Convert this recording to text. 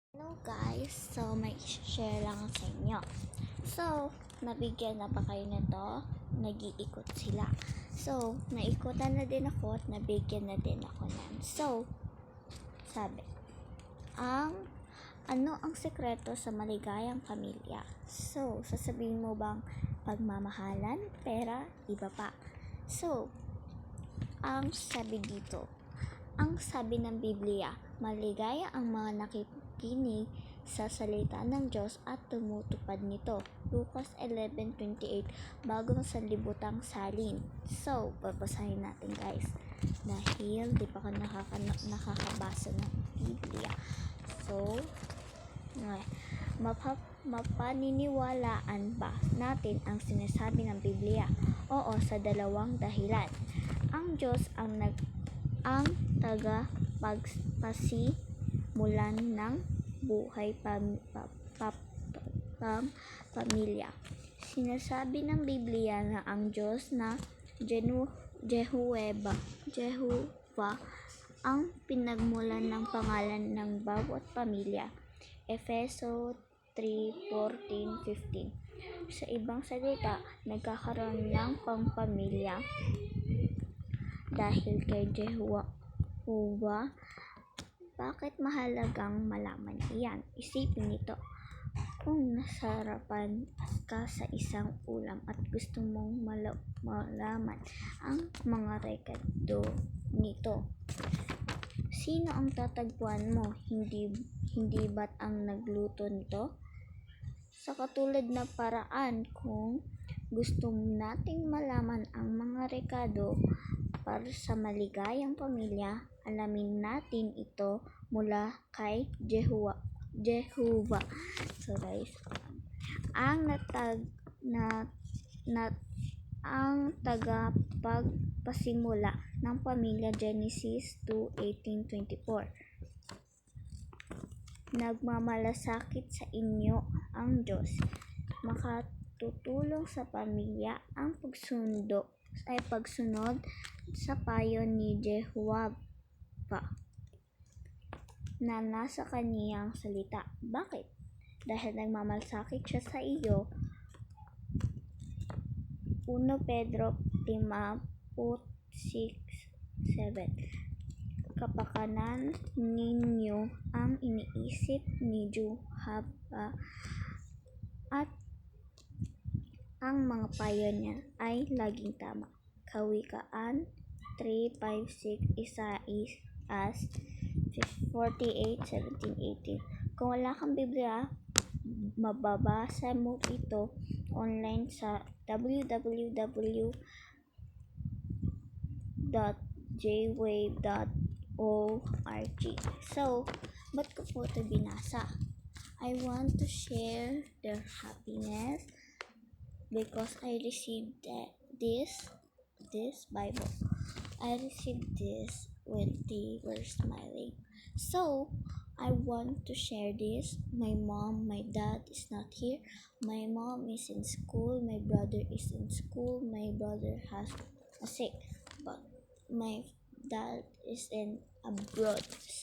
Hello guys, so may share lang sa inyo. So, nabigyan na ba kayo nito? Nag-iikot sila. So, naikutan na din ako at nabigyan na din ako nan. So, sabi, ano ang sekreto sa maligayang pamilya? So, sasabihin mo bang pagmamahalan, pera, iba pa? So, ang sabi dito, ang sabi ng Biblia, maligaya ang mga nakikinig sa salita ng Diyos at tumutupad nito. Lucas 11:28, bagong sanlibutan salin. So, babasahin natin guys. Dahil di pa ka nakakabasa ng Biblia. So, mapaniniwalaan ba natin ang sinasabi ng Biblia? Oo, sa dalawang dahilan. Ang Diyos ang tagapagpasimulan ng buhay pamilya. Sinasabi ng Biblia na ang Diyos na Jehovah ang pinagmulan ng pangalan ng bawat pamilya. Efeso 3:14-15. Sa ibang salita, nagkakaroon ng pangpamilya dahil kay Jehovah. Bakit mahalagang malaman iyan? Isipin nito. Kung nasarapan ka sa isang ulam at gusto mong malaman ang mga rekado nito, sino ang tatagpuan mo? Hindi ba't ang nagluto nito? Sa katulad na paraan, kung gusto nating malaman ang mga rekado para sa maligayang pamilya, alamin natin ito mula kay Jehovah. So guys, ang tagapagpasimula ng pamilya, Genesis 2:18-24. Nagmamalasakit sa inyo ang Diyos. Makatutulong sa pamilya ang pagsunod sa payo ni Jehovah na nasa kaniyang salita. Bakit? Dahil nagmamalasakit siya sa iyo. 1 Pedro 5:6-7. Kapakanan ninyo ang iniisip ni Jehovah at ang mga payo niya ay laging tama. Kawikaan 3:5-6, Isaias 48:17-18. Kung wala kang Biblia, mababasa mo ito online sa www.jwave.org. So, ba't ko po ito binasa? I want to share their happiness because I received this Bible. I received this when they were smiling. So, I want to share this. My dad is not here. My mom is in school. My brother is in school. My brother has a sick, but my dad is in abroad.